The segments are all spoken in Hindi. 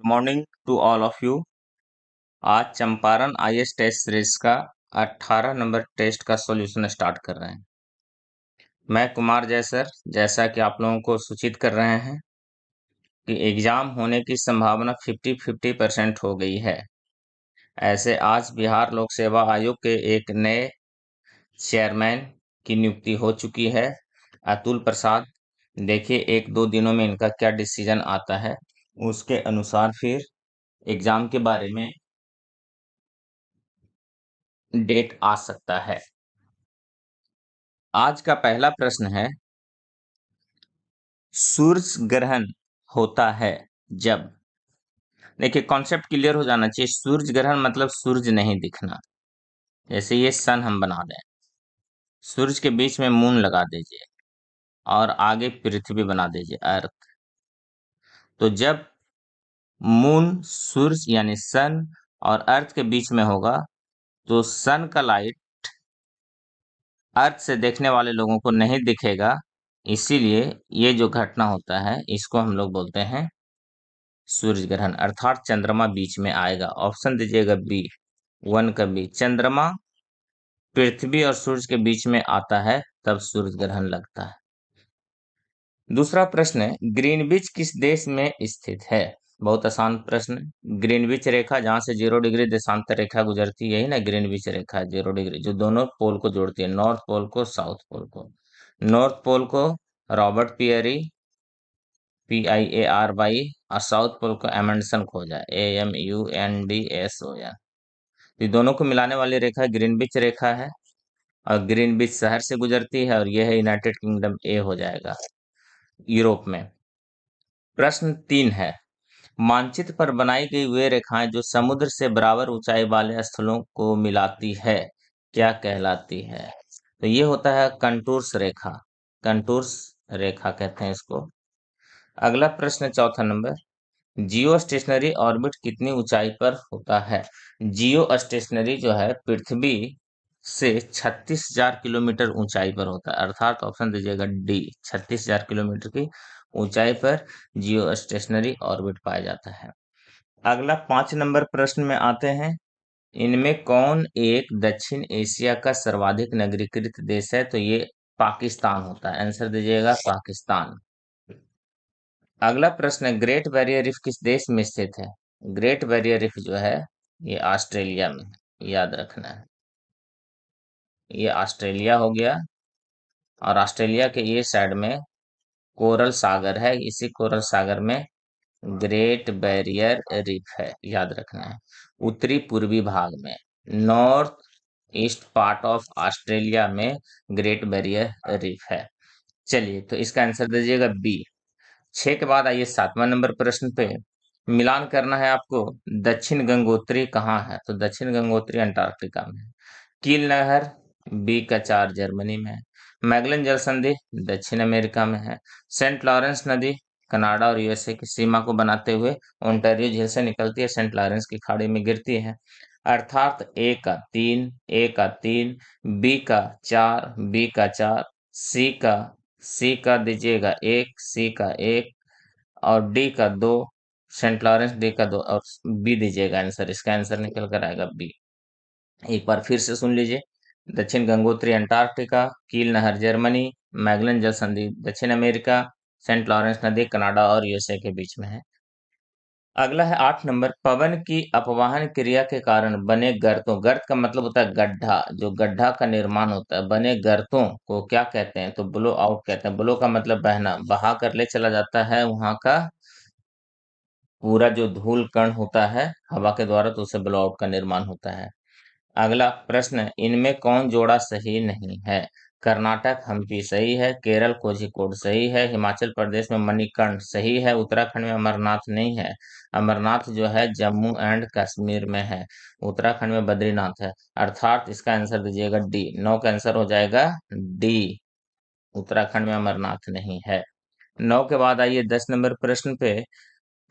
Morning to all of you. आज चंपारण आईएएस टेस्ट सीरीज का 18 नंबर टेस्ट का सॉल्यूशन स्टार्ट कर रहे हैं। मैं कुमार जय सर, जैसा कि आप लोगों को सूचित कर रहे हैं कि एग्जाम होने की संभावना 50-50% हो गई है। ऐसे आज बिहार लोक सेवा आयोग के एक नए चेयरमैन की नियुक्ति हो चुकी है, अतुल प्रसाद। देखिए 1-2 दिनों में इनका क्या डिसीजन आता है, उसके अनुसार फिर एग्जाम के बारे में डेट आ सकता है। आज का पहला प्रश्न है, सूर्य ग्रहण होता है जब। देखिए कॉन्सेप्ट क्लियर हो जाना चाहिए। सूर्य ग्रहण मतलब सूर्य नहीं दिखना। जैसे ये सन हम बना दें, सूर्य के बीच में मून लगा दीजिए और आगे पृथ्वी बना दीजिए, अर्थ। तो जब मून सूर्य यानी सन और अर्थ के बीच में होगा तो सन का लाइट अर्थ से देखने वाले लोगों को नहीं दिखेगा। इसीलिए ये जो घटना होता है इसको हम लोग बोलते हैं सूर्य ग्रहण, अर्थात चंद्रमा बीच में आएगा। ऑप्शन दीजिएगा बी, 1 का बी। चंद्रमा पृथ्वी और सूर्य के बीच में आता है तब सूर्य ग्रहण लगता है। दूसरा प्रश्न है, ग्रीनविच किस देश में स्थित है। बहुत आसान प्रश्न। ग्रीनविच रेखा जहां से 0 डिग्री देशांतर रेखा गुजरती है, यही ना ग्रीनविच रेखा, 0 डिग्री, जो दोनों पोल को जोड़ती है, नॉर्थ पोल को साउथ पोल को। नॉर्थ पोल को रॉबर्ट पियरी, PIARY, और साउथ पोल को एमंडसन खोजा, AMUNDSON। ये दोनों को मिलाने वाली रेखा ग्रीनविच रेखा है और ग्रीनविच शहर से गुजरती है, और यह है यूनाइटेड किंगडम, ए हो जाएगा यूरोप में। प्रश्न 3 है, मानचित्र पर बनाई गई वे रेखाएं जो समुद्र से बराबर ऊंचाई वाले स्थलों को मिलाती है क्या कहलाती है। तो ये होता है कंटूर्स रेखा, कंटूर्स रेखा कहते हैं इसको। अगला प्रश्न, चौथा नंबर, जियो स्टेशनरी ऑर्बिट कितनी ऊंचाई पर होता है। जियो स्टेशनरी जो है पृथ्वी से 36,000 किलोमीटर ऊंचाई पर होता है, अर्थात ऑप्शन दीजिएगा डी, 36,000 किलोमीटर की ऊंचाई पर जियो स्टेशनरी ऑर्बिट पाया जाता है। अगला 5 नंबर प्रश्न में आते हैं, इनमें कौन एक दक्षिण एशिया का सर्वाधिक नगरीकृत देश है। तो ये पाकिस्तान होता है, आंसर दीजिएगा पाकिस्तान। अगला प्रश्न है, ग्रेट बैरियर रीफ किस देश में स्थित है। ग्रेट बैरियर रीफ जो है ये ऑस्ट्रेलिया में है, याद रखना है। ये ऑस्ट्रेलिया हो गया, और ऑस्ट्रेलिया के ये साइड में कोरल सागर है, इसी कोरल सागर में ग्रेट बैरियर रीफ है, याद रखना है। उत्तरी पूर्वी भाग में, north east part of Australia में ग्रेट बैरियर रीफ है। चलिए तो इसका आंसर दीजिएगा बी। 6 के बाद आइए 7वां नंबर प्रश्न पे। मिलान करना है आपको, दक्षिण गंगोत्री कहाँ है। तो दक्षिण गंगोत्री अंटार्कटिका में है। कील नहर, बी का 4 जर्मनी में है। मैगलन जल संधि दक्षिण अमेरिका में है। सेंट लॉरेंस नदी कनाडा और यूएसए की सीमा को बनाते हुए ओंटारियो झील से निकलती है, सेंट लॉरेंस की खाड़ी में गिरती है। अर्थात ए का 3, बी का 4, बी का 4, सी का दीजिएगा 1, सी का 1 और डी का 2, सेंट लॉरेंस डी का 2 और बी दीजिएगा आंसर। इसका आंसर निकल कर आएगा बी। एक बार फिर से सुन लीजिए, दक्षिण गंगोत्री अंटार्कटिका, कील नहर जर्मनी, मैगलन जल संधि दक्षिण अमेरिका, सेंट लॉरेंस नदी कनाडा और यूएसए के बीच में है। अगला है 8 नंबर, पवन की अपवाहन क्रिया के कारण बने गर्तों, गर्त का मतलब होता है गड्ढा, जो गड्ढा का निर्माण होता है, बने गर्तों को क्या कहते हैं। तो ब्लो आउट कहते हैं। ब्लो का मतलब बहना, बहा कर ले चला जाता है वहां का पूरा जो धूल कण होता है हवा के द्वारा, तो उसे ब्लो आउट का निर्माण होता है। अगला प्रश्न है, इनमें कौन जोड़ा सही नहीं है। कर्नाटक हम्पी सही है, केरल कोझिकोड सही है, हिमाचल प्रदेश में मणिकर्ण सही है, उत्तराखंड में अमरनाथ नहीं है। अमरनाथ जो है जम्मू एंड कश्मीर में है, उत्तराखंड में बद्रीनाथ है। अर्थात इसका आंसर दीजिएगा डी, 9 का आंसर हो जाएगा डी, उत्तराखंड में अमरनाथ नहीं है। 9 के बाद आइए 10 नंबर प्रश्न पे।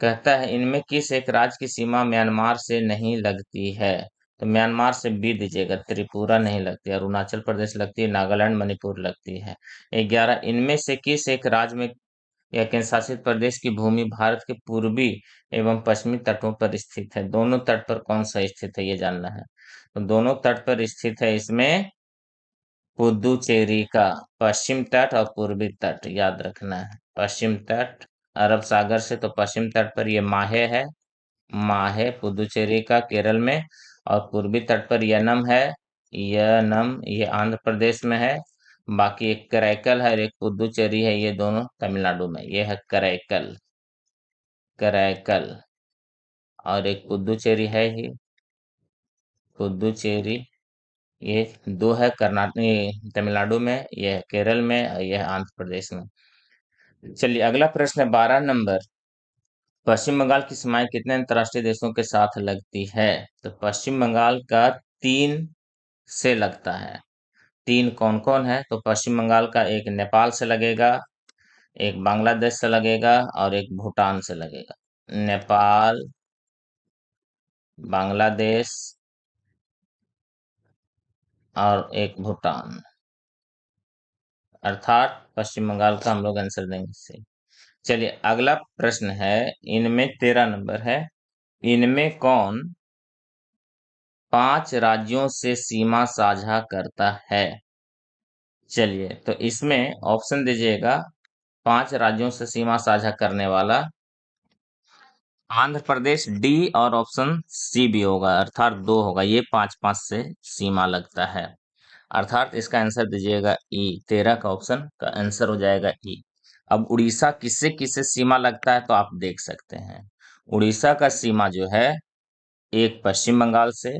कहता है, इनमें किस एक राज्य की सीमा म्यांमार से नहीं लगती है। तो म्यांमार से बी दीजिएगा, त्रिपुरा नहीं लगती, अरुणाचल प्रदेश लगती है, नागालैंड मणिपुर लगती है। 11, इनमें से किस एक राज्य में यह केंद्र शासित प्रदेश की भूमि भारत के पूर्वी एवं पश्चिमी तटों पर स्थित है। दोनों तट पर कौन सा स्थित है, ये जानना है। तो दोनों तट पर स्थित है इसमें पुदुचेरी का पश्चिम तट और पूर्वी तट याद रखना है। पश्चिम तट अरब सागर से, तो पश्चिम तट पर ये माहे है, माहे पुदुचेरी का केरल में, और पूर्वी तट पर यनम है, यनम ये आंध्र प्रदेश में है। बाकी एक करैकल है और एक पुदुचेरी है, ये दोनों तमिलनाडु में। ये है करैकल, करैकल, और एक पुदुचेरी है ही, पुदुचेरी। ये दो है कर्नाटक तमिलनाडु में, यह है केरल में और यह है आंध्र प्रदेश में। चलिए अगला प्रश्न है 12 नंबर। पश्चिम बंगाल की सीमाएं कितने अंतर्राष्ट्रीय देशों के साथ लगती है? तो पश्चिम बंगाल का 3 से लगता है। 3 कौन कौन है? तो पश्चिम बंगाल का एक नेपाल से लगेगा, एक बांग्लादेश से लगेगा और एक भूटान से लगेगा। नेपाल, बांग्लादेश और एक भूटान, अर्थात पश्चिम बंगाल का हम लोग आंसर देंगे इससे। चलिए अगला प्रश्न है, इनमें 13 नंबर है। इनमें कौन 5 राज्यों से सीमा साझा करता है? चलिए तो इसमें ऑप्शन दीजिएगा। 5 राज्यों से सीमा साझा करने वाला आंध्र प्रदेश डी, और ऑप्शन सी भी होगा, अर्थात 2 होगा। ये 5-5 से सीमा लगता है, अर्थात इसका आंसर दीजिएगा ई। 13 का ऑप्शन का आंसर हो जाएगा ई। अब उड़ीसा किससे किससे सीमा लगता है तो आप देख सकते हैं। उड़ीसा का सीमा जो है, एक पश्चिम बंगाल से,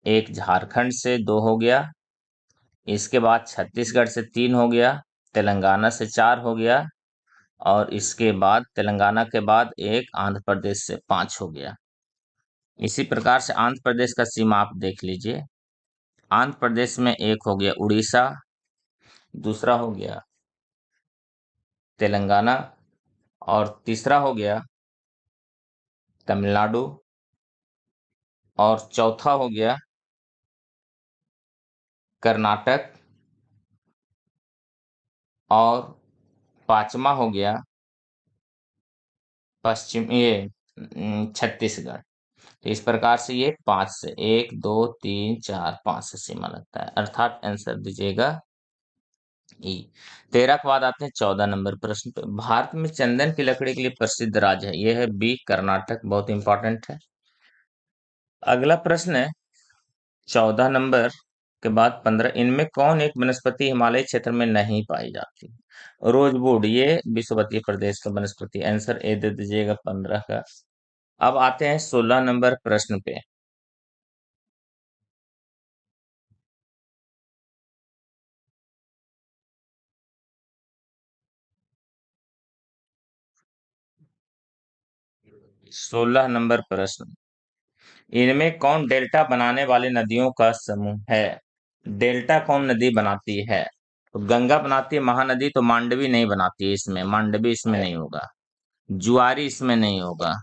एक झारखंड से, 2 हो गया। इसके बाद छत्तीसगढ़ से 3 हो गया, तेलंगाना से 4 हो गया, और इसके बाद तेलंगाना के बाद एक आंध्र प्रदेश से 5 हो गया। इसी प्रकार से आंध्र प्रदेश का सीमा आप देख लीजिए। आंध्र प्रदेश में एक हो गया उड़ीसा, दूसरा हो गया तेलंगाना, और तीसरा हो गया तमिलनाडु, और चौथा हो गया कर्नाटक, और पांचवा हो गया पश्चिम ये छत्तीसगढ़। तो इस प्रकार से ये 5 से 1 2 3 4 5 से सीमा लगता है, अर्थात आंसर दीजिएगा ई। 13 के बाद आते हैं 14 नंबर प्रश्न पे। भारत में चंदन की लकड़ी के लिए प्रसिद्ध राज्य है, यह है बी कर्नाटक, बहुत इंपॉर्टेंट है। अगला प्रश्न है 14 नंबर के बाद 15, इनमें कौन एक वनस्पति हिमालय क्षेत्र में नहीं पाई जाती? रोजवुड, ये विषुवतीय प्रदेश का वनस्पति, आंसर ए दे दीजिएगा 15 का। अब आते हैं 16 नंबर प्रश्न पे। 16 नंबर प्रश्न, इनमें कौन डेल्टा बनाने वाली नदियों का समूह है? डेल्टा कौन नदी बनाती है? तो गंगा बनाती है महानदी, तो मांडवी नहीं बनाती है, इसमें मांडवी इसमें नहीं होगा, जुआरी इसमें नहीं होगा,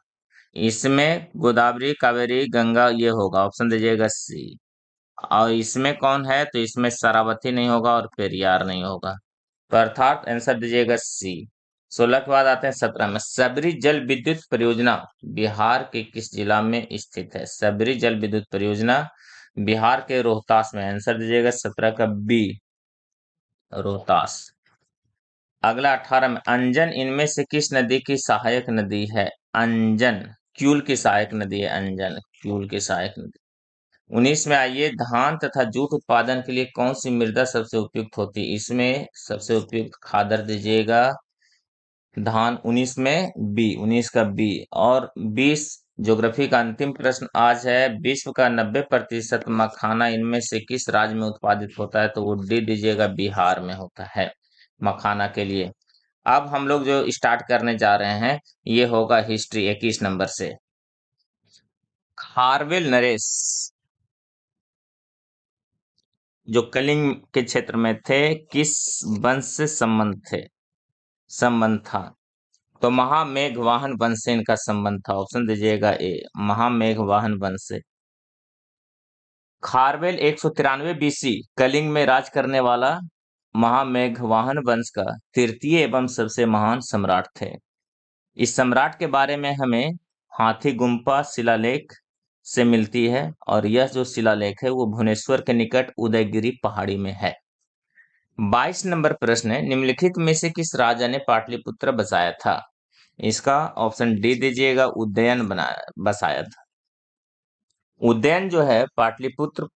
इसमें गोदावरी कावेरी गंगा ये होगा, ऑप्शन दीजिएगा सी। और इसमें कौन है? तो इसमें शरावती नहीं होगा और पेरियार नहीं होगा, तो अर्थात आंसर दीजिएगा सी। 16 के बाद आते हैं 17 में। सबरी जल विद्युत परियोजना बिहार के किस जिला में स्थित है? सबरी जल विद्युत परियोजना बिहार के रोहतास में, आंसर दीजिएगा 17 का बी, रोहतास। अगला 18 में, अंजन इनमें से किस नदी की सहायक नदी है? अंजन क्यूल की सहायक नदी है, अंजन क्यूल की सहायक नदी। 19 में आइए, धान तथा जूट उत्पादन के लिए कौन सी मृदा सबसे उपयुक्त होती है? इसमें सबसे उपयुक्त खादर दीजिएगा धान, 19 में बी, 19 का बी। और 20 ज्योग्राफी का अंतिम प्रश्न आज है, विश्व का 90% मखाना इनमें से किस राज्य में उत्पादित होता है? तो वो डी दीजिएगा, बिहार में होता है मखाना के लिए। अब हम लोग जो स्टार्ट करने जा रहे हैं, ये होगा हिस्ट्री 21 नंबर से। खारवेल नरेश जो कलिंग के क्षेत्र में थे, किस वंश से संबंध था? तो महामेघवाहन वंश से इनका संबंध था, ऑप्शन दीजिएगा ए, महामेघवाहन वंश से। खारवेल 193 बीसी कलिंग में राज करने वाला महामेघवाहन वंश का तृतीय एवं सबसे महान सम्राट थे। इस सम्राट के बारे में हमें हाथी गुम्फा शिलालेख से मिलती है, और यह जो शिलालेख है वो भुवनेश्वर के निकट उदयगिरी पहाड़ी में है। 22 नंबर प्रश्न है, निम्नलिखित में से किस राजा ने पाटलिपुत्र बसाया था? इसका ऑप्शन डी दीजिएगा, उदयन बसाया था। उदयन जो है पाटलिपुत्र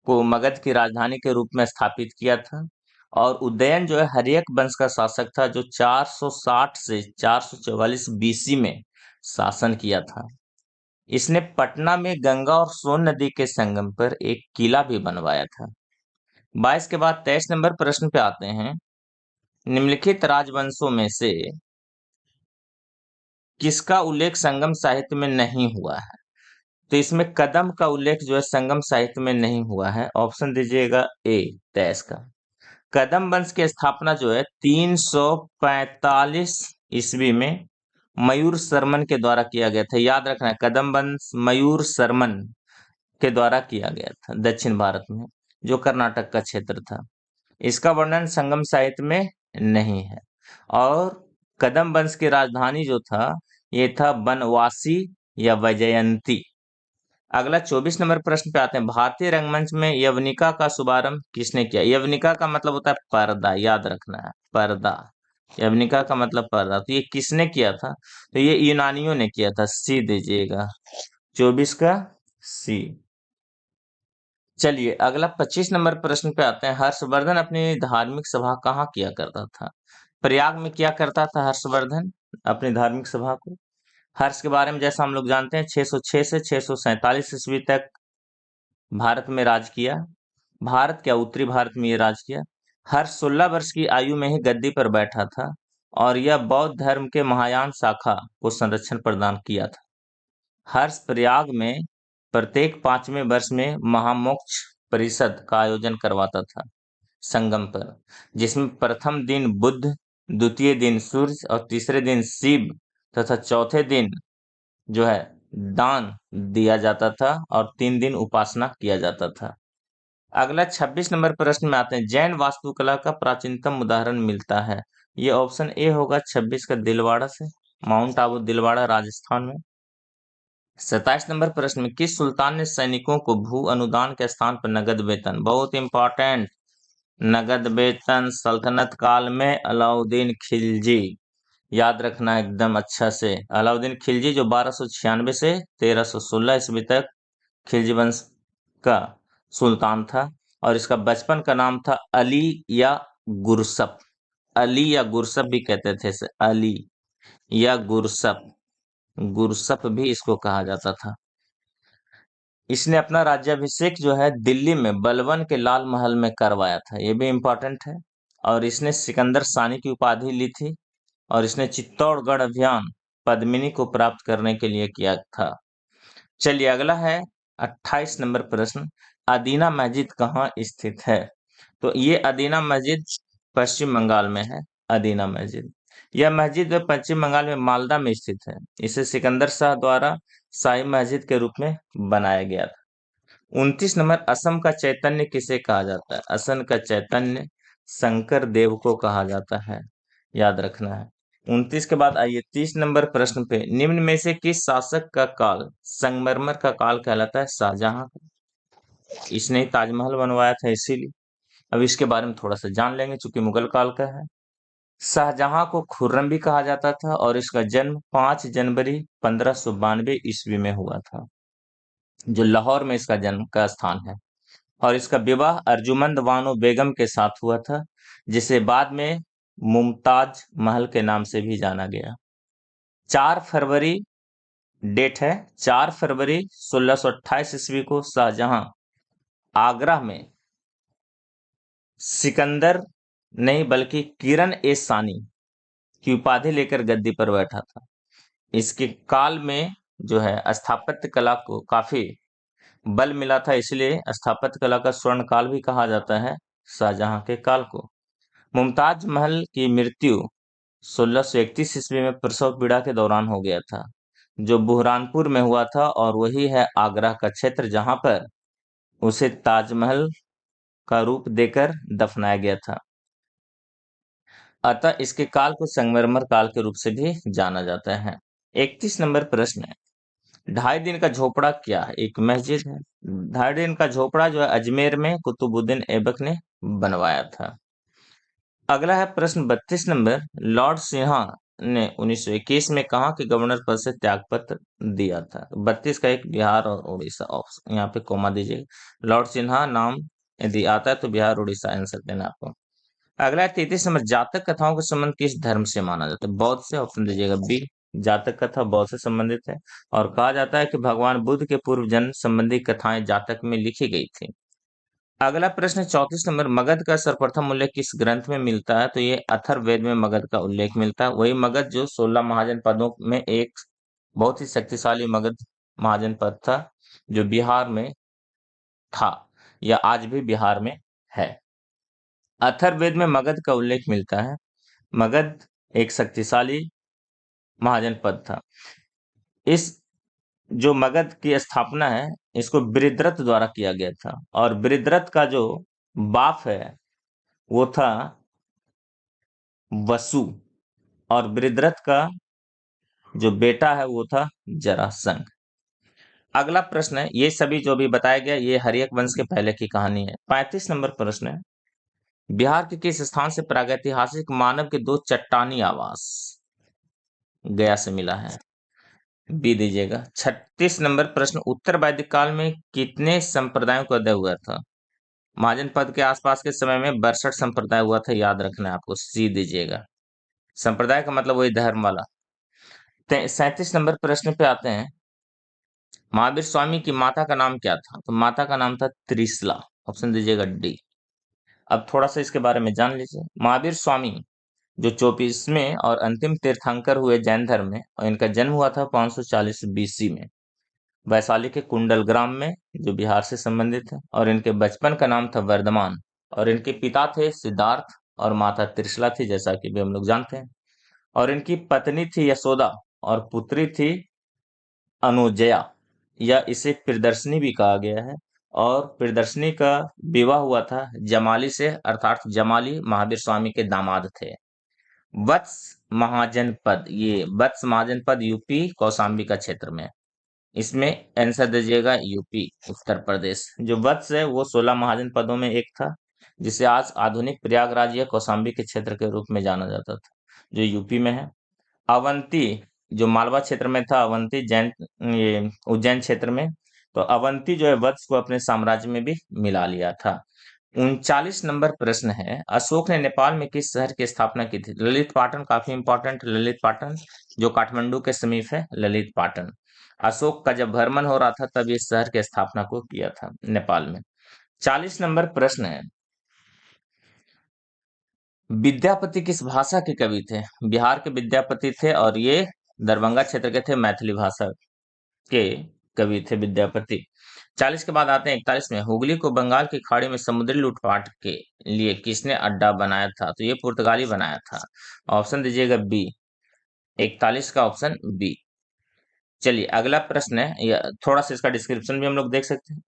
को मगध की राजधानी के रूप में स्थापित किया था, और उदयन जो है हर्यक वंश का शासक था जो 460 से 444 बीसी में शासन किया था। इसने पटना में गंगा और सोन नदी के संगम पर एक किला भी बनवाया था। 22 के बाद 23 नंबर प्रश्न पे आते हैं, निम्नलिखित राजवंशों में से किसका उल्लेख संगम साहित्य में नहीं हुआ है? तो इसमें कदम का उल्लेख जो है संगम साहित्य में नहीं हुआ है। ऑप्शन दीजिएगा ए 23 का। कदम वंश की स्थापना जो है 345 ईस्वी में मयूर शर्मन के द्वारा किया गया था। याद रखना है, कदम वंश मयूर शर्मन के द्वारा किया गया था दक्षिण भारत में, जो कर्नाटक का क्षेत्र था। इसका वर्णन संगम साहित्य में नहीं है। और कदम वंश की राजधानी जो था ये था बनवासी या वैजयंती। अगला 24 नंबर प्रश्न पे आते हैं, भारतीय रंगमंच में यवनिका का शुभारंभ किसने किया? यवनिका का मतलब होता है पर्दा, याद रखना है, पर्दा। यवनिका का मतलब पर्दा। तो ये किसने किया था? तो ये यूनानियों ने किया था। सी दीजिएगा, 24 का सी। चलिए अगला 25 नंबर प्रश्न पे आते हैं, हर्षवर्धन अपनी धार्मिक सभा कहाँ किया करता था? प्रयाग में किया करता था हर्षवर्धन अपनी धार्मिक सभा को। हर्ष के बारे में जैसा हम लोग जानते हैं 606 से 647 ईस्वी तक भारत में राज किया। भारत क्या, उत्तरी भारत में ये राज किया। हर्ष 16 वर्ष की आयु में ही गद्दी पर बैठा था, और यह बौद्ध धर्म के महायान शाखा को संरक्षण प्रदान किया था। हर्ष प्रयाग में प्रत्येक 5वें वर्ष में महामोक्ष परिषद का आयोजन करवाता था संगम पर, जिसमें प्रथम दिन बुद्ध, द्वितीय दिन सूर्य और तीसरे दिन शिव तथा चौथे दिन जो है दान दिया जाता था, और 3 दिन उपासना किया जाता था। अगला 26 नंबर प्रश्न में आते हैं, जैन वास्तुकला का प्राचीनतम उदाहरण मिलता है। ये ऑप्शन ए होगा 26 का दिलवाड़ा से, माउंट आबू दिलवाड़ा राजस्थान में। 27 नंबर प्रश्न में, किस सुल्तान ने सैनिकों को भू अनुदान के स्थान पर नगद वेतन, बहुत इंपॉर्टेंट, नगद वेतन सल्तनत काल में अलाउद्दीन खिलजी। याद रखना एकदम अच्छा से, अलाउद्दीन खिलजी जो 1296 से 1316 ईस्वी तक खिलजी वंश का सुल्तान था, और इसका बचपन का नाम था अली या गुरसप। अली या गुरसप भी कहते थे इसे, अली या गुरसप, गुरसप भी इसको कहा जाता था। इसने अपना राज्याभिषेक जो है दिल्ली में बलबन के लाल महल में करवाया था, ये भी इंपॉर्टेंट है। और इसने सिकंदर सानी की उपाधि ली थी, और इसने चित्तौड़गढ़ अभियान पद्मिनी को प्राप्त करने के लिए किया था। चलिए अगला है 28 नंबर प्रश्न, अदीना मस्जिद कहाँ स्थित है? तो ये अदीना मस्जिद पश्चिम बंगाल में है। अदीना मस्जिद, यह मस्जिद पश्चिम बंगाल में मालदा में स्थित है। इसे सिकंदर शाह द्वारा शाही मस्जिद के रूप में बनाया गया था। 29 नंबर, असम का चैतन्य किसे कहा जाता है? असम का चैतन्य शंकर देव को कहा जाता है, याद रखना है। 29 के बाद आइए 30 नंबर प्रश्न पे, निम्न में से किस शासक का काल संगमरमर का काल कहलाता है? शाहजहां का। इसने ही ताजमहल बनवाया था इसीलिए। अब इसके बारे में थोड़ा सा जान लेंगे चूंकि मुगल काल का है। शाहजहां को खुर्रम भी कहा जाता था, और इसका जन्म 5 जनवरी 1592 ईस्वी में हुआ था, जो लाहौर में इसका जन्म का स्थान है। और इसका विवाह अर्जुमंद बानो बेगम के साथ हुआ था, जिसे बाद में मुमताज महल के नाम से भी जाना गया। 4 फरवरी डेट है, 4 फरवरी 1628 ईस्वी को शाहजहां आगरा में सिकंदर नहीं बल्कि किरण ए सानी की उपाधि लेकर गद्दी पर बैठा था। इसके काल में जो है स्थापत्य कला को काफी बल मिला था, इसलिए स्थापत्य कला का स्वर्ण काल भी कहा जाता है शाहजहां के काल को। मुमताज महल की मृत्यु 1631 ईस्वी में प्रसव पीड़ा के दौरान हो गया था, जो बुरहानपुर में हुआ था, और वही है आगरा का क्षेत्र जहां पर उसे ताजमहल का रूप देकर दफनाया गया था। अतः इसके काल को संगमरमर काल के रूप से भी जाना जाता है। 31 नंबर प्रश्न है, 2.5 दिन का झोपड़ा क्या है? एक मस्जिद है। 2.5 दिन का झोपड़ा जो है अजमेर में कुतुबुद्दीन ऐबक ने बनवाया था। अगला है प्रश्न 32 नंबर, लॉर्ड सिन्हा ने 1921 में कहा कि गवर्नर पद से त्यागपत्र दिया था? 32 का एक बिहार और उड़ीसा ऑप्शन, यहाँ पे कोमा दीजिएगा। लॉर्ड सिन्हा नाम यदि आता है तो बिहार उड़ीसा आंसर देना आपको। अगला है 33 नंबर, जातक कथाओं का संबंध किस धर्म से माना जाता है? बौद्ध से, ऑप्शन दीजिएगा बी। जातक कथा बौद्ध से संबंधित है और कहा जाता है कि भगवान बुद्ध के पूर्व जन्म संबंधी कथाएं जातक में लिखी गई थी। अगला प्रश्न 34 नंबर, मगध का सर्वप्रथम उल्लेख किस ग्रंथ में मिलता है? तो ये अथर्ववेद में मगध का उल्लेख मिलता है। वही मगध जो 16 महाजनपदों में एक बहुत ही शक्तिशाली मगध महाजनपद था, जो बिहार में था या आज भी बिहार में है। अथर्ववेद में मगध का उल्लेख मिलता है। मगध एक शक्तिशाली महाजनपद था। इस जो मगध की स्थापना है, इसको बृहद्रथ द्वारा किया गया था और बृहद्रथ का जो बाप है वो था वसु और बृहद्रथ का जो बेटा है वो था जरासंध। अगला प्रश्न है, ये सभी जो भी बताया गया ये हर्यक वंश के पहले की कहानी है। 35 नंबर प्रश्न है, बिहार के किस स्थान से प्रागैतिहासिक मानव के 2 चट्टानी आवास गया से मिला है? बी दीजिएगा। 36 नंबर प्रश्न, उत्तर वैदिक काल में कितने संप्रदायों का उदय हुआ था? महाजन पद के आसपास के समय में 62 संप्रदाय हुआ था, याद रखना है आपको। सी दीजिएगा। संप्रदाय का मतलब वही धर्म वाला। 37 नंबर प्रश्न पे आते हैं, महावीर स्वामी की माता का नाम क्या था? तो माता का नाम था त्रिशला, ऑप्शन दीजिएगा डी। अब थोड़ा सा इसके बारे में जान लीजिए। महावीर स्वामी जो 24वें और अंतिम तीर्थंकर हुए जैन धर्म में, और इनका जन्म हुआ था 540 बीसी में वैशाली के कुंडल ग्राम में, जो बिहार से संबंधित है। और इनके बचपन का नाम था वर्धमान और इनके पिता थे सिद्धार्थ और माता त्रिशला थी, जैसा कि भी हम लोग जानते हैं। और इनकी पत्नी थी यशोदा और पुत्री थी अनुजया, या इसे प्रियदर्शनी भी कहा गया है। और प्रियदर्शनी का विवाह हुआ था जमाली से, अर्थात जमाली महावीर स्वामी के दामाद थे। वत्स महाजनपद, ये वत्स महाजनपद यूपी कौशाम्बी का क्षेत्र में है। इसमें आंसर दीजिएगा यूपी, उत्तर प्रदेश। जो वत्स है वो 16 महाजनपदों में एक था, जिसे आज आधुनिक प्रयागराज या कौशाम्बी के क्षेत्र के रूप में जाना जाता था, जो यूपी में है। अवंती जो मालवा क्षेत्र में था, अवंती जैन, ये उज्जैन क्षेत्र में। तो अवंती जो है वत्स को अपने साम्राज्य में भी मिला लिया था। 39 नंबर प्रश्न है, अशोक ने नेपाल में किस शहर की स्थापना की थी? ललित पाटन, काफी इंपॉर्टेंट। ललित पाटन जो काठमांडू के समीप है, ललित पाटन। अशोक का जब भ्रमण हो रहा था तब इस शहर की स्थापना को किया था नेपाल में। 40 नंबर प्रश्न है, विद्यापति किस भाषा के कवि थे? बिहार के विद्यापति थे और ये दरभंगा क्षेत्र के थे, मैथिली भाषा के कवि थे विद्यापति। 40 के बाद आते हैं 41 में, हुगली को बंगाल की खाड़ी में समुद्री लूटपाट के लिए किसने अड्डा बनाया था? तो ये पुर्तगाली बनाया था, ऑप्शन दीजिएगा बी। 41 का ऑप्शन बी। चलिए अगला प्रश्न है, या थोड़ा सा इसका डिस्क्रिप्शन भी हम लोग देख सकते हैं।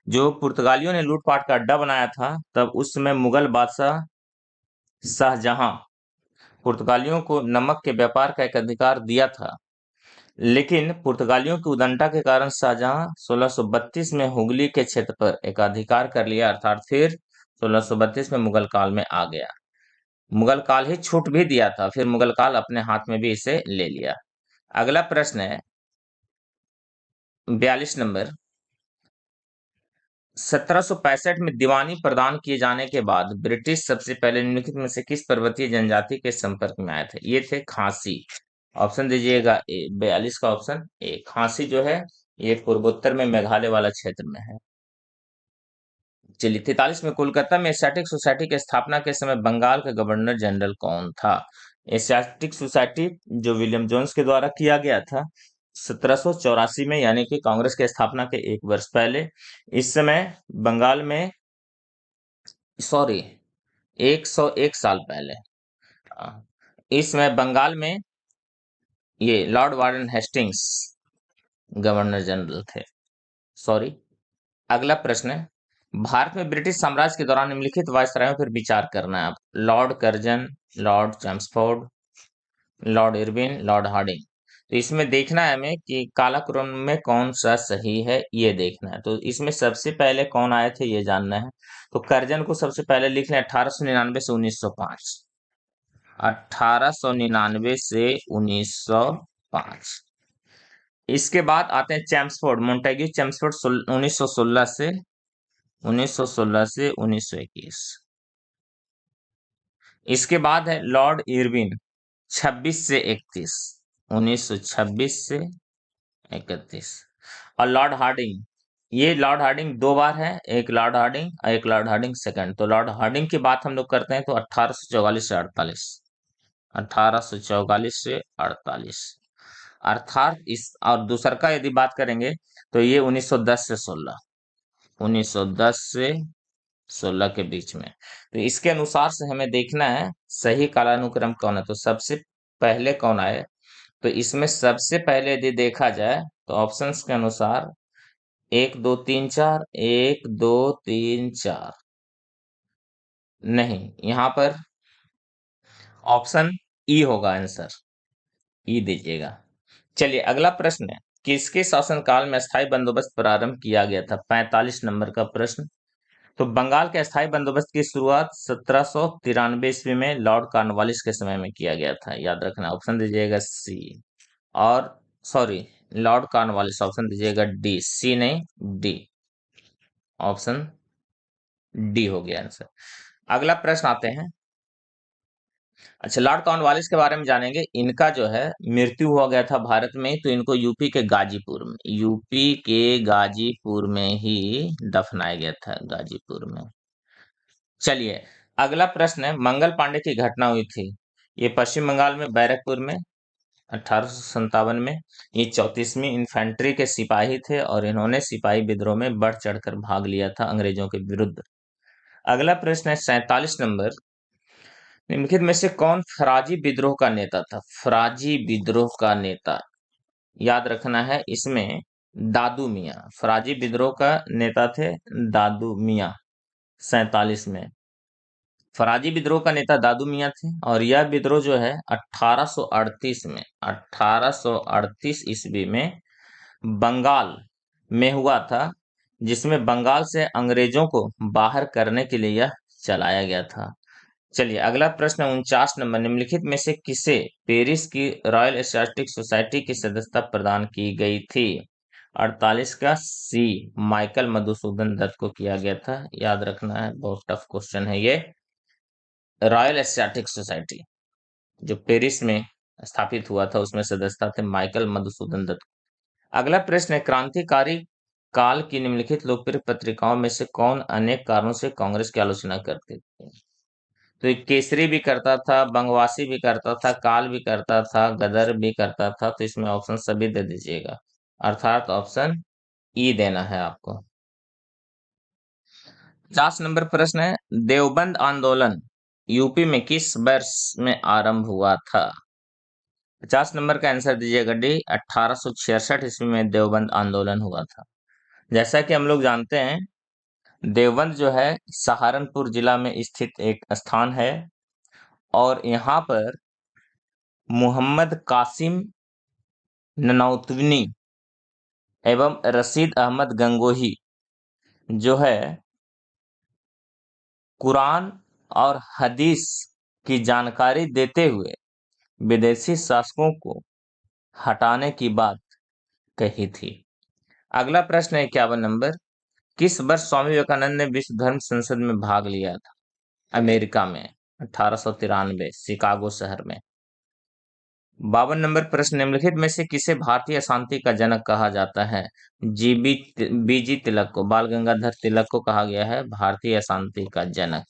जो पुर्तगालियों ने लूटपाट का अड्डा बनाया था, तब उस समय मुगल बादशाह शाहजहां पुर्तगालियों को नमक के व्यापार का एक अधिकार दिया था, लेकिन पुर्तगालियों की उदंडता के कारण शाहजहां 1632 में हुगली के क्षेत्र पर एकाधिकार कर लिया, अर्थात फिर 1632 में मुगल काल में आ गया। मुगल काल ही छूट भी दिया था, फिर मुगल काल अपने हाथ में भी इसे ले लिया। अगला प्रश्न है 42 नंबर, 1765 में दीवानी प्रदान किए जाने के बाद ब्रिटिश सबसे पहले निम्नलिखित में से किस पर्वतीय जनजाति के संपर्क में आए थे? ये थे खासी, ऑप्शन दीजिएगा ए। 42 का ऑप्शन ए। खासी जो है ये पूर्वोत्तर में मेघालय वाला क्षेत्र में है। चलिए 43 में, कोलकाता में एशियाटिक सोसाइटी की स्थापना के समय बंगाल का गवर्नर जनरल कौन था? एशियाटिक सोसाइटी जो विलियम जोन्स के द्वारा किया गया था 1784 में, यानी कि कांग्रेस की स्थापना के 1 वर्ष पहले। इस समय बंगाल में, सॉरी, 101 साल पहले, इस समय बंगाल में ये Lord warden Hastings governor general थे। सॉरी। अगला प्रश्न है, भारत में ब्रिटिश साम्राज्य के दौरान निम्नलिखित वायसरायों पर विचार करना है आप। Lord Curzon, Lord Chelmsford, Lord Irwin, Lord Hardinge. तो इसमें देखना है हमें कि कालक्रम में कौन सा सही है, ये देखना है। तो इसमें सबसे पहले कौन आए थे ये जानना है। तो कर्जन को सबसे पहले लिख लें 1899 से 1905। 1899 से 1905। इसके बाद आते हैं चैम्सफोर्ड, मोंटेग्यू चैम्सफोर्ड 1916 से 1921। इसके बाद है लॉर्ड इरविन 26 से 31, 1926 से 31। और लॉर्ड हार्डिंग, ये लॉर्ड हार्डिंग दो बार है, एक लॉर्ड हार्डिंग और एक लॉर्ड हार्डिंग सेकंड। तो लॉर्ड हार्डिंग की बात हम लोग करते हैं तो 1844 से 48, 1844 से 48। अर्थात इस और दूसर का यदि बात करेंगे तो ये 1910 से 16, 1910 से 16 के बीच में। तो इसके अनुसार से हमें देखना है सही कालानुक्रम कौन है। तो सबसे पहले कौन आए, तो इसमें सबसे पहले यदि देखा जाए तो ऑप्शंस के अनुसार 1 2 3 4, 1 2 3 4 नहीं, यहां पर ऑप्शन ई होगा आंसर, ई दीजिएगा। चलिए अगला प्रश्न है, किसके शासनकाल में अस्थायी बंदोबस्त प्रारंभ किया गया था? 45 नंबर का प्रश्न। तो बंगाल के अस्थायी बंदोबस्त की शुरुआत 1793 ईस्वी में लॉर्ड कॉर्नवालिस के समय में किया गया था, याद रखना। ऑप्शन दीजिएगा सी, और सॉरी, लॉर्ड कॉर्नवालिस, ऑप्शन दीजिएगा डी, सी नहीं डी, ऑप्शन डी हो गया आंसर। अगला प्रश्न आते हैं। अच्छा, लॉर्ड कॉर्नवालिस के बारे में जानेंगे। इनका जो है मृत्यु हुआ गया था भारत में, तो इनको यूपी के गाजीपुर में, यूपी के गाजीपुर में ही दफनाया गया था, गाजीपुर में। चलिए अगला प्रश्न है, मंगल पांडे की घटना हुई थी, ये पश्चिम बंगाल में बैरकपुर में 1857 में। ये 34वीं इन्फेंट्री के सिपाही थे और इन्होंने सिपाही विद्रोह में बढ़ चढ़कर भाग लिया था अंग्रेजों के विरुद्ध। अगला प्रश्न है 47 नंबर, निम्नलिखित में से कौन फराजी विद्रोह का नेता था? फराजी विद्रोह का नेता, याद रखना है इसमें दादू मियां, फराजी विद्रोह का नेता थे दादू मियां। 47 में फराजी विद्रोह का नेता दादू मियां थे, और यह विद्रोह जो है 1838 में, 1838 ईस्वी में बंगाल में हुआ था, जिसमें बंगाल से अंग्रेजों को बाहर करने के लिए यह चलाया गया था। चलिए अगला प्रश्न 49 नंबर, निम्नलिखित में से किसे पेरिस की रॉयल एशियाटिक सोसाइटी की सदस्यता प्रदान की गई थी? 48 का सी, माइकल मधुसूदन दत्त को किया गया था, याद रखना है, बहुत टफ क्वेश्चन है ये। रॉयल एशियाटिक सोसाइटी जो पेरिस में स्थापित हुआ था, उसमें सदस्यता थे माइकल मधुसूदन दत्त। अगला प्रश्न है, क्रांतिकारी काल की निम्नलिखित लोकप्रिय पत्रिकाओं में से कौन अनेक कारणों से कांग्रेस की आलोचना करती थी? तो ये केसरी भी करता था, बंगवासी भी करता था, काल भी करता था, गदर भी करता था। तो इसमें ऑप्शन सभी दे दीजिएगा, अर्थात ऑप्शन ई देना है आपको। 50 नंबर प्रश्न है, देवबंद आंदोलन यूपी में किस वर्ष में आरंभ हुआ था? 50 नंबर का आंसर दीजिएगा डी, 1866 ईस्वी में देवबंद आंदोलन हुआ था। जैसा कि हम लोग जानते हैं, देवबंद जो है सहारनपुर जिला में स्थित एक स्थान है, और यहाँ पर मोहम्मद कासिम ननौतवी एवं रशीद अहमद गंगोही जो है कुरान और हदीस की जानकारी देते हुए विदेशी शासकों को हटाने की बात कही थी। अगला प्रश्न है 51 नंबर, किस वर्ष स्वामी विवेकानंद ने विश्व धर्म संसद में भाग लिया था? अमेरिका में 1893 शिकागो शहर में। 52 नंबर प्रश्न, निम्नलिखित में से किसे भारतीय शांति का जनक कहा जाता है? बीजी तिलक को, बाल गंगाधर तिलक को कहा गया है भारतीय शांति का जनक।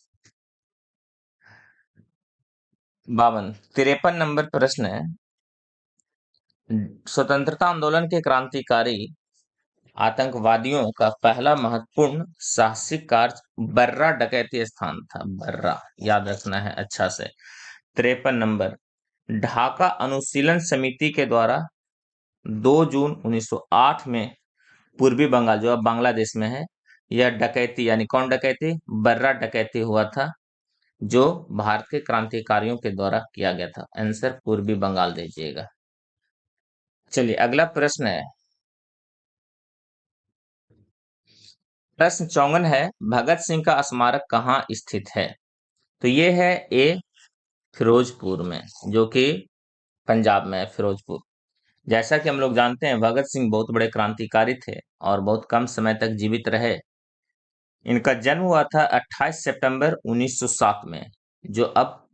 52 53 नंबर प्रश्न है, स्वतंत्रता आंदोलन के क्रांतिकारी आतंकवादियों का पहला महत्वपूर्ण साहसिक कार्य बर्रा डकैती स्थान था, बर्रा, याद रखना है अच्छा से। 53 नंबर, ढाका अनुशीलन समिति के द्वारा 2 जून 1908 में पूर्वी बंगाल जो अब बांग्लादेश में है, यह डकैती यानी कौन डकैती? बर्रा डकैती हुआ था, जो भारत के क्रांतिकारियों के द्वारा किया गया था। आंसर पूर्वी बंगाल दीजिएगा। चलिए अगला प्रश्न है, प्रश्न 54 है, भगत सिंह का स्मारक कहाँ स्थित है? तो ये है ए फिरोजपुर में, जो कि पंजाब में है, फिरोजपुर। जैसा कि हम लोग जानते हैं, भगत सिंह बहुत बड़े क्रांतिकारी थे और बहुत कम समय तक जीवित रहे। इनका जन्म हुआ था 28 सितंबर 1907 में, जो अब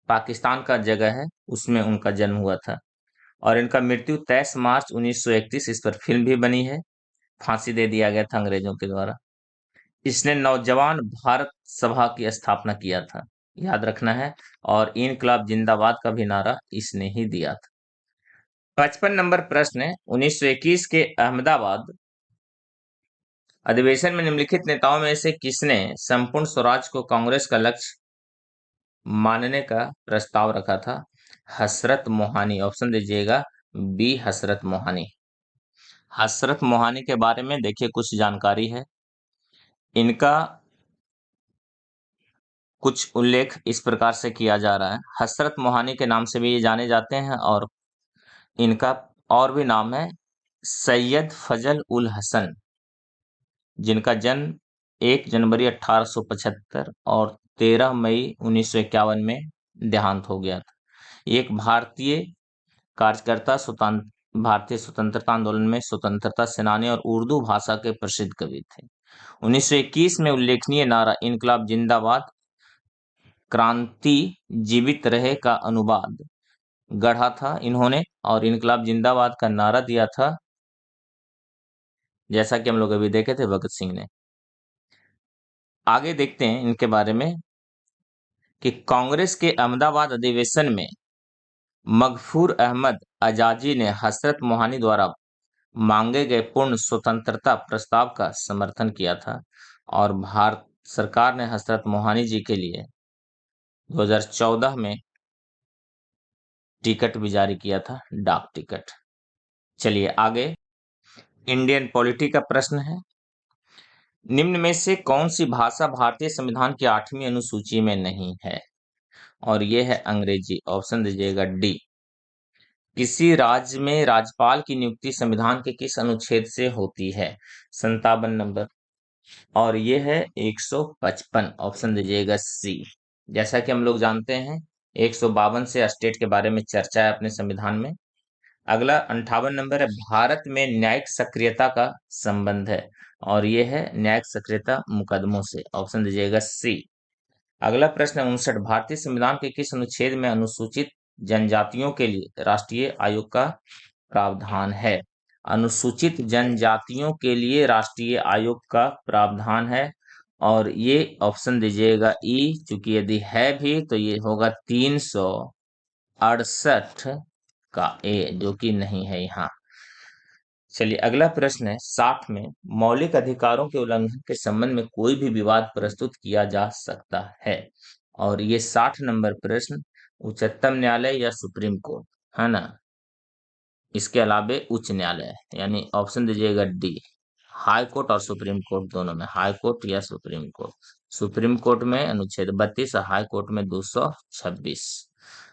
पाकिस्तान का जगह है, उसमें उनका जन्म हुआ था। और इनका मृत्यु 23 मार्च 1931, इस पर फिल्म भी बनी है, फांसी दे दिया गया था अंग्रेजों के द्वारा। इसने नौजवान भारत सभा की स्थापना किया था, याद रखना है। और इनकलाब जिंदाबाद का भी नारा इसने ही दिया था। 55 नंबर प्रश्न है, 1921 के अहमदाबाद अधिवेशन में निम्नलिखित नेताओं में से किसने संपूर्ण स्वराज को कांग्रेस का लक्ष्य मानने का प्रस्ताव रखा था? हसरत मोहानी। ऑप्शन दीजिएगा बी हसरत मोहानी। हसरत मोहानी के बारे में देखिए कुछ जानकारी है। इनका कुछ उल्लेख इस प्रकार से किया जा रहा है। हसरत मोहानी के नाम से भी ये जाने जाते हैं, और इनका और भी नाम है सैयद फजल उल हसन, जिनका जन्म 1 जनवरी 1875 और 13 मई 1951 में देहांत हो गया था। एक भारतीय कार्यकर्ता, भारतीय स्वतंत्रता आंदोलन में स्वतंत्रता सेनानी और उर्दू भाषा के प्रसिद्ध कवि थे। 1921 में उल्लेखनीय नारा इनकलाब जिंदाबाद, क्रांति जीवित रहे का अनुवाद गढ़ा था इन्होंने, और इनकलाब जिंदाबाद का नारा दिया था, जैसा कि हम लोग अभी देखे थे, भगत सिंह ने। आगे देखते हैं इनके बारे में कि कांग्रेस के अहमदाबाद अधिवेशन में मगफूर अहमद आजाजी ने हसरत मोहानी द्वारा मांगे गए पूर्ण स्वतंत्रता प्रस्ताव का समर्थन किया था, और भारत सरकार ने हसरत मोहानी जी के लिए 2014 में टिकट भी जारी किया था, डाक टिकट। चलिए आगे, इंडियन पॉलिटी का प्रश्न है, निम्न में से कौन सी भाषा भारतीय संविधान की 8वीं अनुसूची में नहीं है? और यह है अंग्रेजी। ऑप्शन दीजिएगा डी। किसी राज्य में राज्यपाल की नियुक्ति संविधान के किस अनुच्छेद से होती है? 57 नंबर। और ये है 155। ऑप्शन दीजिएगा सी। जैसा कि हम लोग जानते हैं, 152 से स्टेट के बारे में चर्चा है अपने संविधान में। अगला 58 नंबर है, भारत में न्यायिक सक्रियता का संबंध है, और ये है न्यायिक सक्रियता मुकदमों से। ऑप्शन दीजिएगा सी। अगला प्रश्न है 59, भारतीय संविधान के किस अनुच्छेद में अनुसूचित जनजातियों के लिए राष्ट्रीय आयोग का प्रावधान है? अनुसूचित जनजातियों के लिए राष्ट्रीय आयोग का प्रावधान है, और ये ऑप्शन दीजिएगा ई, चूंकि यदि है भी तो ये होगा 368 का ए, जो कि नहीं है यहाँ। चलिए अगला प्रश्न है 60 में, मौलिक अधिकारों के उल्लंघन के संबंध में कोई भी विवाद प्रस्तुत किया जा सकता है? और ये 60 नंबर प्रश्न उच्चतम न्यायालय या सुप्रीम कोर्ट, है ना, इसके अलावे उच्च न्यायालय, यानी ऑप्शन दीजिएगा डी, हाई कोर्ट और सुप्रीम कोर्ट दोनों में, हाई कोर्ट या सुप्रीम कोर्ट। सुप्रीम कोर्ट में अनुच्छेद 32 और हाई कोर्ट में 226।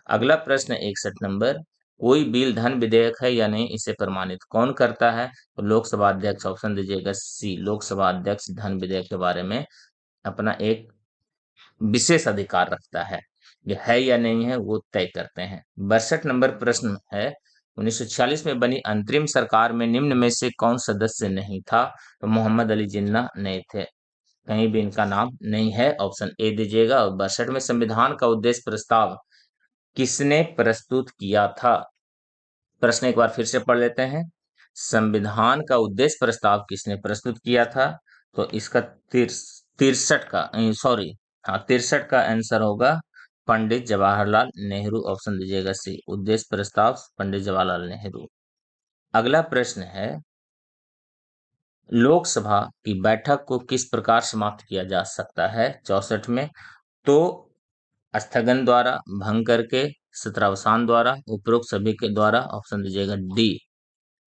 अगला प्रश्न 61 नंबर, कोई बिल धन विधेयक है या नहीं, इसे प्रमाणित कौन करता है? तो लोकसभा अध्यक्ष। ऑप्शन दीजिएगा सी, लोकसभा अध्यक्ष धन विधेयक के बारे में अपना एक विशेष अधिकार रखता है, ये है या नहीं है वो तय करते हैं। 62 नंबर प्रश्न है, 1946 में बनी अंतरिम सरकार में निम्न में से कौन सदस्य नहीं था? तो मोहम्मद अली जिन्ना नहीं थे, कहीं भी इनका नाम नहीं है। ऑप्शन ए दीजिएगा। और 62 में संविधान का उद्देश्य प्रस्ताव किसने प्रस्तुत किया था? प्रश्न एक बार फिर से पढ़ लेते हैं, संविधान का उद्देश्य प्रस्ताव किसने प्रस्तुत किया था? तो इसका 63 का, सॉरी, हाँ 63 का आंसर होगा पंडित जवाहरलाल नेहरू। ऑप्शन दीजिएगा सी, उद्देश्य प्रस्ताव पंडित जवाहरलाल नेहरू। अगला प्रश्न है, लोकसभा की बैठक को किस प्रकार समाप्त किया जा सकता है? 64 में, तो स्थगन द्वारा, भंग करके, सत्रावसान द्वारा, उपरोक्त सभी के द्वारा। ऑप्शन दीजिएगा डी,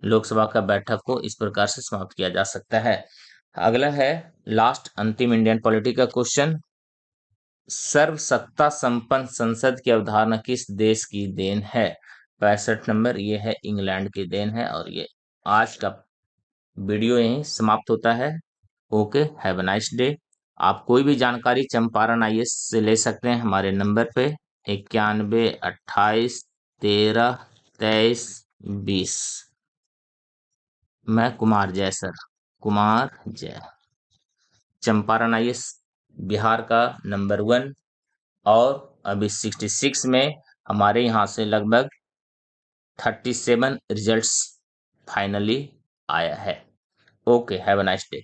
लोकसभा का बैठक को इस प्रकार से समाप्त किया जा सकता है। अगला है लास्ट अंतिम इंडियन पॉलिटी का क्वेश्चन। सर्वसत्ता संपन्न संसद की अवधारणा किस देश की देन है? 65 नंबर, ये है इंग्लैंड की देन है। और ये आज का वीडियो यहीं समाप्त होता है। Okay, have a nice day. आप कोई भी जानकारी चंपारण आईएएस से ले सकते हैं हमारे नंबर पे 9128132320। मैं कुमार जय सर, कुमार जय, चंपारण आईएएस बिहार का नंबर 1। और अभी 66 में हमारे यहाँ से लगभग 37 रिजल्ट्स फाइनली आया है। Okay, have a nice day.